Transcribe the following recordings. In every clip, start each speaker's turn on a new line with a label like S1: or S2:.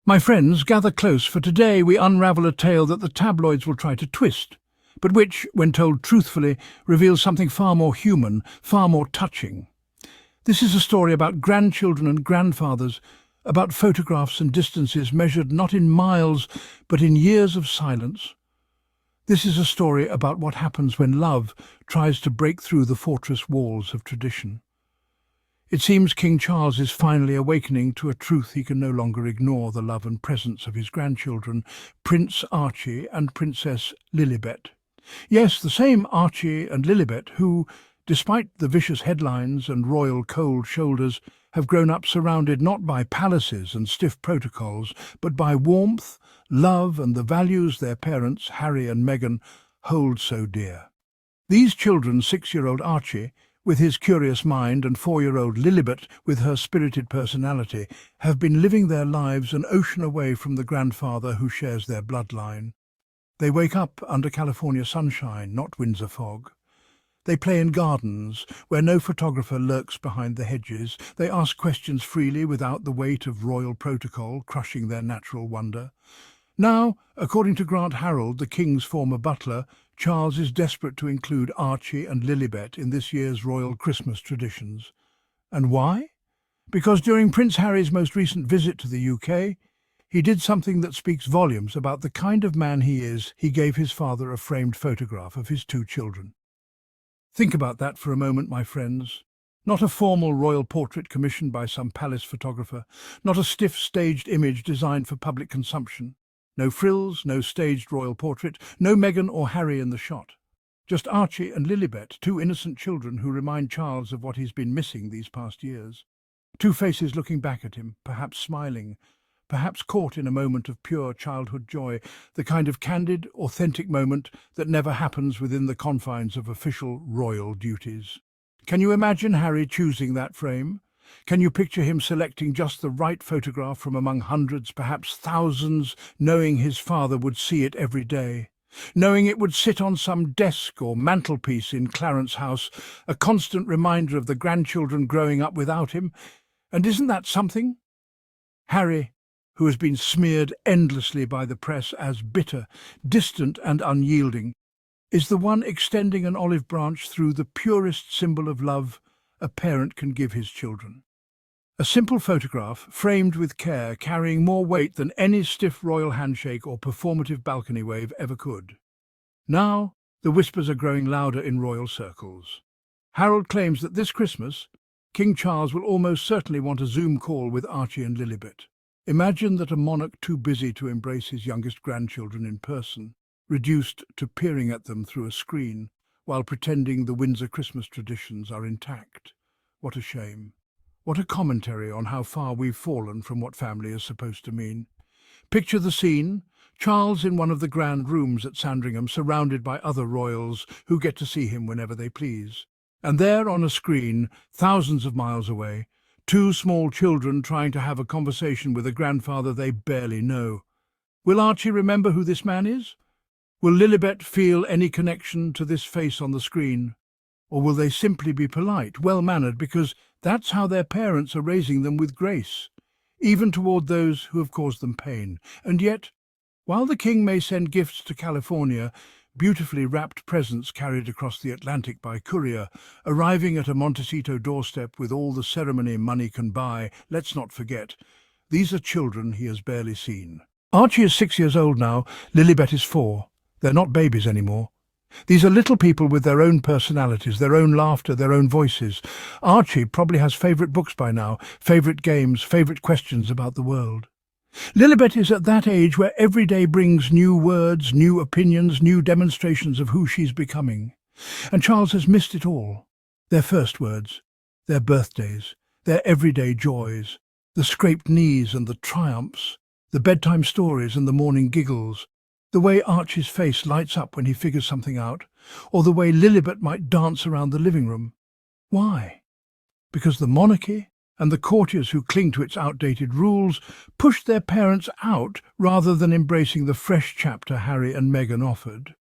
S1: My friends, gather close, for today we unravel a tale that the tabloids will try to twist, but which, when told truthfully, reveals something far more human, far more touching. This is a story about grandchildren and grandfathers, about photographs and distances measured not in miles, but in years of silence. This is a story about what happens when love tries to break through the fortress walls of tradition. It seems King Charles is finally awakening to a truth he can no longer ignore: the love and presence of his grandchildren, Prince Archie and Princess Lilibet. Yes, the same Archie and Lilibet who, despite the vicious headlines and royal cold shoulders, have grown up surrounded not by palaces and stiff protocols, but by warmth, love and the values their parents, Harry and Meghan, hold so dear. These children, 6-year-old Archie, with his curious mind, and 4-year-old Lilibet, with her spirited personality, have been living their lives an ocean away from the grandfather who shares their bloodline. They wake up under California sunshine, not Windsor fog. They play in gardens where no photographer lurks behind the hedges. They ask questions freely without the weight of royal protocol crushing their natural wonder. Now, according to Grant Harold, the king's former butler, Charles is desperate to include Archie and Lilibet in this year's royal Christmas traditions. And why? Because during Prince Harry's most recent visit to the UK, he did something that speaks volumes about the kind of man he is. He gave his father a framed photograph of his 2 children. Think about that for a moment, my friends. Not a formal royal portrait commissioned by some palace photographer, not a stiff staged image designed for public consumption. No frills, no staged royal portrait, no Meghan or Harry in the shot. Just Archie and Lilibet, 2 innocent children who remind Charles of what he's been missing these past years. 2 faces looking back at him, perhaps smiling, perhaps caught in a moment of pure childhood joy, the kind of candid, authentic moment that never happens within the confines of official royal duties. Can you imagine Harry choosing that frame? Can you picture him selecting just the right photograph from among hundreds, perhaps thousands, knowing his father would see it every day? Knowing it would sit on some desk or mantelpiece in Clarence House, a constant reminder of the grandchildren growing up without him? And isn't that something? Harry, who has been smeared endlessly by the press as bitter, distant and unyielding, is the one extending an olive branch through the purest symbol of love a parent can give his children. A simple photograph, framed with care, carrying more weight than any stiff royal handshake or performative balcony wave ever could. Now, the whispers are growing louder in royal circles. Harold claims that this Christmas, King Charles will almost certainly want a Zoom call with Archie and Lilibet. Imagine that a monarch too busy to embrace his youngest grandchildren in person, reduced to peering at them through a screen, while pretending the Windsor Christmas traditions are intact. What a shame. What a commentary on how far we've fallen from what family is supposed to mean. Picture the scene: Charles in one of the grand rooms at Sandringham, surrounded by other royals who get to see him whenever they please. And there on a screen, thousands of miles away, 2 small children trying to have a conversation with a grandfather they barely know. Will Archie remember who this man is? Will Lilibet feel any connection to this face on the screen? Or will they simply be polite, well-mannered, because that's how their parents are raising them with grace, even toward those who have caused them pain? And yet, while the king may send gifts to California, beautifully wrapped presents carried across the Atlantic by courier, arriving at a Montecito doorstep with all the ceremony money can buy, let's not forget, these are children he has barely seen. Archie is 6 years old now, Lilibet is 4. They're not babies anymore. These are little people with their own personalities, their own laughter, their own voices. Archie probably has favourite books by now, favourite games, favourite questions about the world. Lilibet is at that age where every day brings new words, new opinions, new demonstrations of who she's becoming. And Charles has missed it all. Their first words, their birthdays, their everyday joys, the scraped knees and the triumphs, the bedtime stories and the morning giggles, the way Archie's face lights up when he figures something out, or the way Lilibet might dance around the living room. Why? Because the monarchy and the courtiers who cling to its outdated rules push their parents out rather than embracing the fresh chapter Harry and Meghan offered.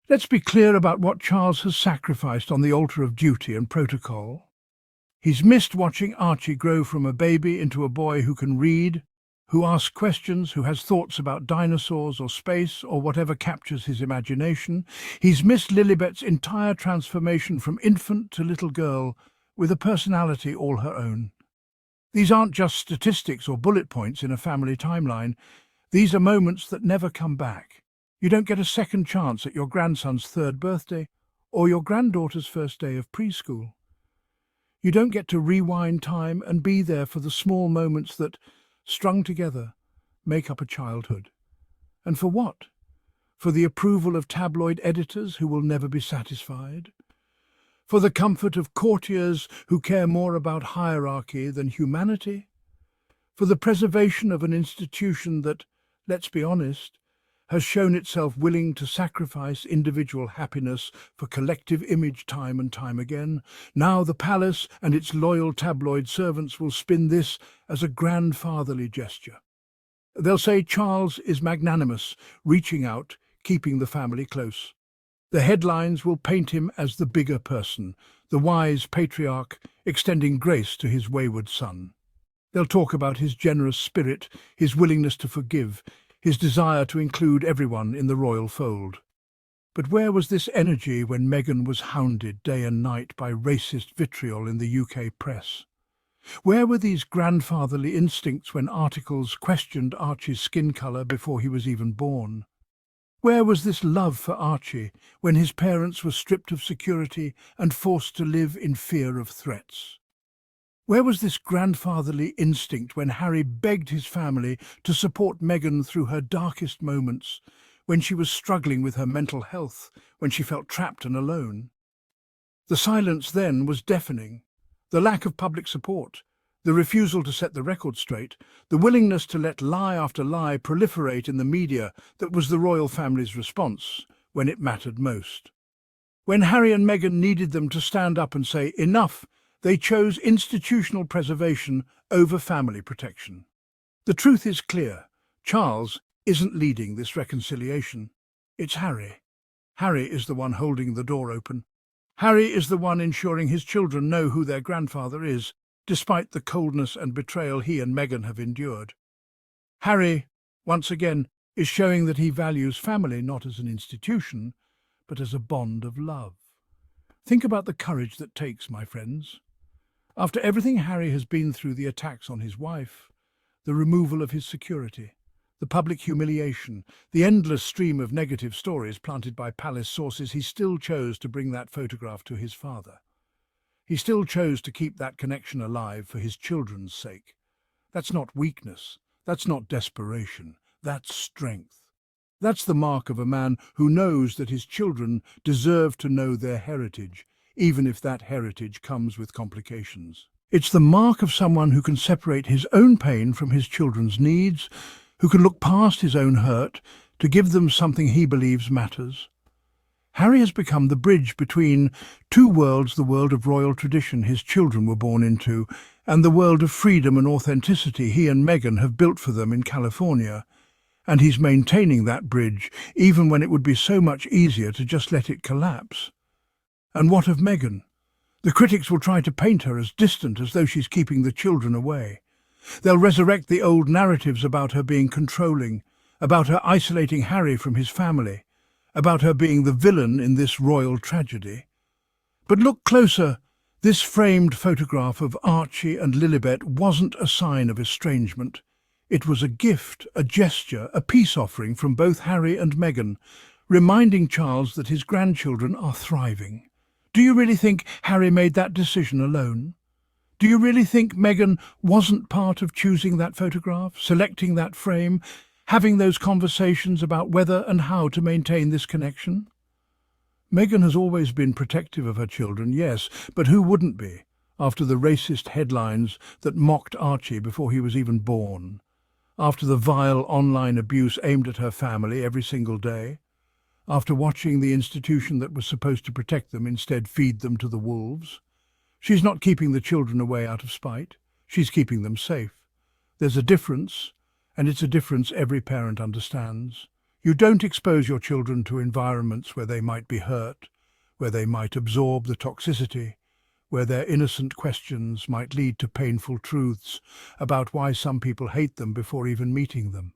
S1: Let's be clear about what Charles has sacrificed on the altar of duty and protocol. He's missed watching Archie grow from a baby into a boy who can read, who asks questions, who has thoughts about dinosaurs or space or whatever captures his imagination. He's missed Lilibet's entire transformation from infant to little girl, with a personality all her own. These aren't just statistics or bullet points in a family timeline. These are moments that never come back. You don't get a second chance at your grandson's third birthday or your granddaughter's first day of preschool. You don't get to rewind time and be there for the small moments that, strung together, make up a childhood. And for what? For the approval of tabloid editors who will never be satisfied? For the comfort of courtiers who care more about hierarchy than humanity? For the preservation of an institution that, let's be honest, has shown itself willing to sacrifice individual happiness for collective image time and time again? Now the palace and its loyal tabloid servants will spin this as a grandfatherly gesture. They'll say Charles is magnanimous, reaching out, keeping the family close. The headlines will paint him as the bigger person, the wise patriarch extending grace to his wayward son. They'll talk about his generous spirit, his willingness to forgive, his desire to include everyone in the royal fold. But where was this energy when Meghan was hounded day and night by racist vitriol in the UK press? Where were these grandfatherly instincts when articles questioned Archie's skin colour before he was even born? Where was this love for Archie when his parents were stripped of security and forced to live in fear of threats? Where was this grandfatherly instinct when Harry begged his family to support Meghan through her darkest moments, when she was struggling with her mental health, when she felt trapped and alone? The silence then was deafening. The lack of public support, the refusal to set the record straight, the willingness to let lie after lie proliferate in the media that was the royal family's response when it mattered most. When Harry and Meghan needed them to stand up and say enough, they chose institutional preservation over family protection. The truth is clear. Charles isn't leading this reconciliation. It's Harry. Harry is the one holding the door open. Harry is the one ensuring his children know who their grandfather is, despite the coldness and betrayal he and Meghan have endured. Harry, once again, is showing that he values family not as an institution, but as a bond of love. Think about the courage that takes, my friends. After everything Harry has been through, the attacks on his wife, the removal of his security, the public humiliation, the endless stream of negative stories planted by palace sources, he still chose to bring that photograph to his father. He still chose to keep that connection alive for his children's sake. That's not weakness. That's not desperation. That's strength. That's the mark of a man who knows that his children deserve to know their heritage, even if that heritage comes with complications. It's the mark of someone who can separate his own pain from his children's needs, who can look past his own hurt to give them something he believes matters. Harry has become the bridge between two worlds: the world of royal tradition his children were born into, and the world of freedom and authenticity he and Meghan have built for them in California. And he's maintaining that bridge, even when it would be so much easier to just let it collapse. And what of Meghan? The critics will try to paint her as distant, as though she's keeping the children away. They'll resurrect the old narratives about her being controlling, about her isolating Harry from his family, about her being the villain in this royal tragedy. But look closer. This framed photograph of Archie and Lilibet wasn't a sign of estrangement. It was a gift, a gesture, a peace offering from both Harry and Meghan, reminding Charles that his grandchildren are thriving. Do you really think Harry made that decision alone? Do you really think Meghan wasn't part of choosing that photograph, selecting that frame, having those conversations about whether and how to maintain this connection? Meghan has always been protective of her children, yes, but who wouldn't be, after the racist headlines that mocked Archie before he was even born, after the vile online abuse aimed at her family every single day, after watching the institution that was supposed to protect them instead feed them to the wolves? She's not keeping the children away out of spite. She's keeping them safe. There's a difference, and it's a difference every parent understands. You don't expose your children to environments where they might be hurt, where they might absorb the toxicity, where their innocent questions might lead to painful truths about why some people hate them before even meeting them.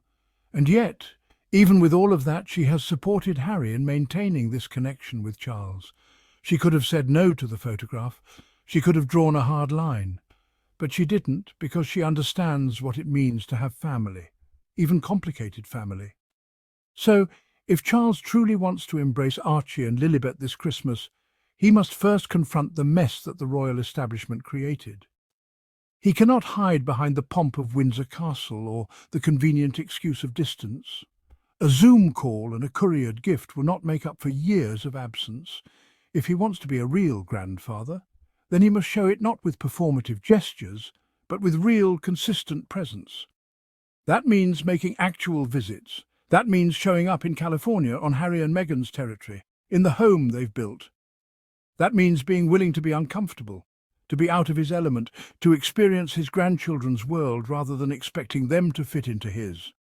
S1: And yet, even with all of that, she has supported Harry in maintaining this connection with Charles. She could have said no to the photograph. She could have drawn a hard line. But she didn't, because she understands what it means to have family, even complicated family. So, if Charles truly wants to embrace Archie and Lilibet this Christmas, he must first confront the mess that the royal establishment created. He cannot hide behind the pomp of Windsor Castle or the convenient excuse of distance. A Zoom call and a couriered gift will not make up for years of absence. If he wants to be a real grandfather, then he must show it not with performative gestures, but with real, consistent presence. That means making actual visits. That means showing up in California on Harry and Meghan's territory, in the home they've built. That means being willing to be uncomfortable, to be out of his element, to experience his grandchildren's world rather than expecting them to fit into his.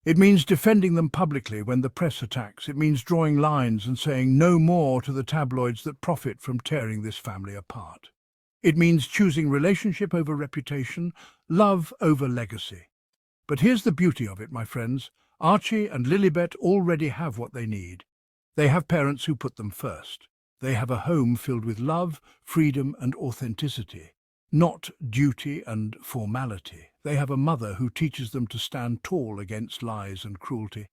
S1: It means defending them publicly when the press attacks. It means drawing lines and saying no more to the tabloids that profit from tearing this family apart. It means choosing relationship over reputation, love over legacy. But here's the beauty of it, my friends. Archie and Lilibet already have what they need. They have parents who put them first. They have a home filled with love, freedom and authenticity, not duty and formality. They have a mother who teaches them to stand tall against lies and cruelty,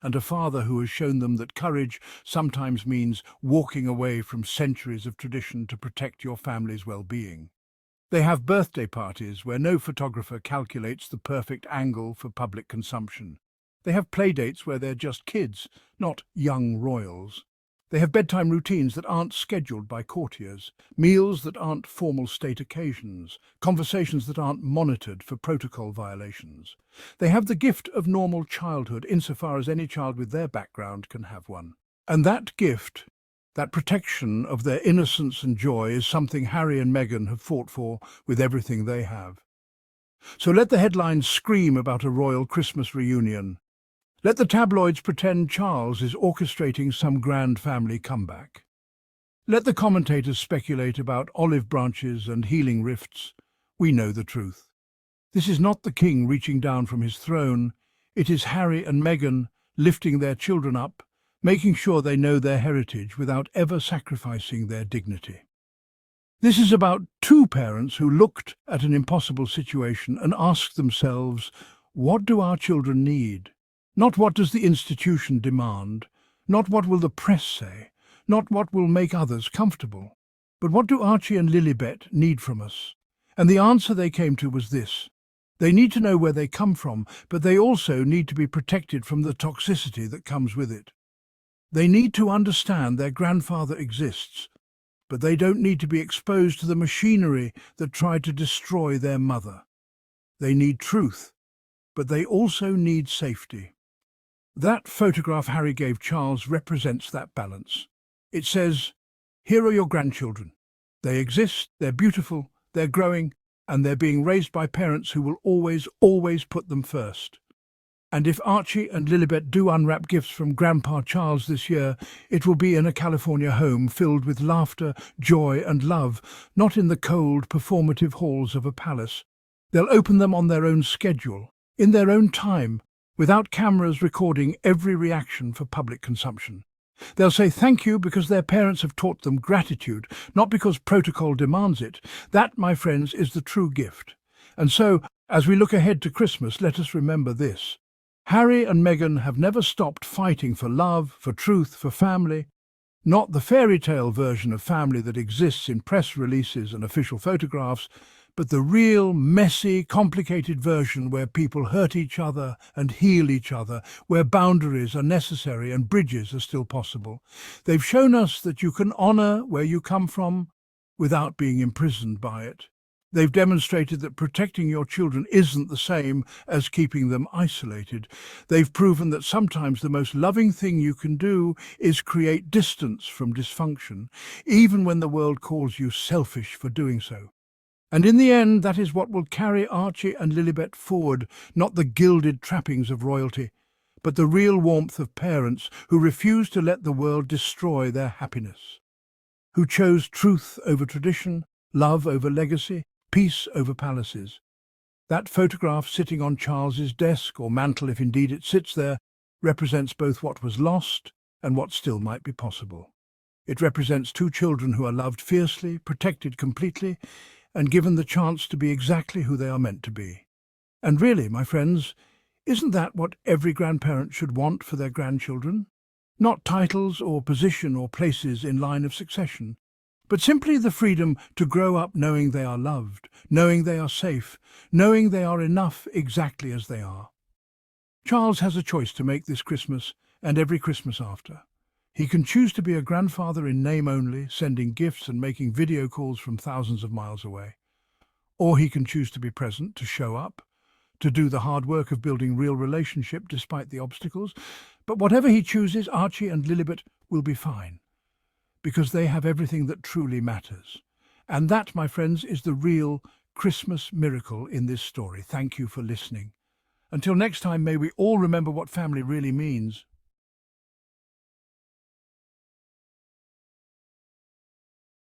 S1: and a father who has shown them that courage sometimes means walking away from centuries of tradition to protect your family's well-being. They have birthday parties where no photographer calculates the perfect angle for public consumption. They have playdates where they're just kids, not young royals. They have bedtime routines that aren't scheduled by courtiers, meals that aren't formal state occasions, conversations that aren't monitored for protocol violations. They have the gift of normal childhood insofar as any child with their background can have one. And that gift, that protection of their innocence and joy, is something Harry and Meghan have fought for with everything they have. So let the headlines scream about a royal Christmas reunion. Let the tabloids pretend Charles is orchestrating some grand family comeback. Let the commentators speculate about olive branches and healing rifts. We know the truth. This is not the king reaching down from his throne. It is Harry and Meghan lifting their children up, making sure they know their heritage without ever sacrificing their dignity. This is about two parents who looked at an impossible situation and asked themselves, what do our children need? Not what does the institution demand, not what will the press say, not what will make others comfortable, but what do Archie and Lilibet need from us? And the answer they came to was this. They need to know where they come from, but they also need to be protected from the toxicity that comes with it. They need to understand their grandfather exists, but they don't need to be exposed to the machinery that tried to destroy their mother. They need truth, but they also need safety. That photograph Harry gave Charles represents that balance. It says, here are your grandchildren. They exist, they're beautiful, they're growing, and they're being raised by parents who will always put them first. And if Archie and Lilibet do unwrap gifts from Grandpa Charles this year, it will be in a California home filled with laughter, joy and love, not in the cold, performative halls of a palace. They'll open them on their own schedule, in their own time, without cameras recording every reaction for public consumption. They'll say thank you because their parents have taught them gratitude, not because protocol demands it. That, my friends, is the true gift. And so, as we look ahead to Christmas, let us remember this. Harry and Meghan have never stopped fighting for love, for truth, for family. Not the fairy tale version of family that exists in press releases and official photographs, but the real, messy, complicated version where people hurt each other and heal each other, where boundaries are necessary and bridges are still possible. They've shown us that you can honour where you come from without being imprisoned by it. They've demonstrated that protecting your children isn't the same as keeping them isolated. They've proven that sometimes the most loving thing you can do is create distance from dysfunction, even when the world calls you selfish for doing so. And in the end, that is what will carry Archie and Lilibet forward, not the gilded trappings of royalty, but the real warmth of parents who refuse to let the world destroy their happiness, who chose truth over tradition, love over legacy, peace over palaces. That photograph sitting on Charles's desk or mantle, if indeed it sits there, represents both what was lost and what still might be possible. It represents two children who are loved fiercely, protected completely, and given the chance to be exactly who they are meant to be. And really, my friends, isn't that what every grandparent should want for their grandchildren? Not titles or position or places in line of succession, but simply the freedom to grow up knowing they are loved, knowing they are safe, knowing they are enough exactly as they are. Charles has a choice to make this Christmas and every Christmas after. He can choose to be a grandfather in name only, sending gifts and making video calls from thousands of miles away. Or he can choose to be present, to show up, to do the hard work of building real relationship despite the obstacles. But whatever he chooses, Archie and Lilibet will be fine, because they have everything that truly matters. And that, my friends, is the real Christmas miracle in this story. Thank you for listening. Until next time, may we all remember what family really means.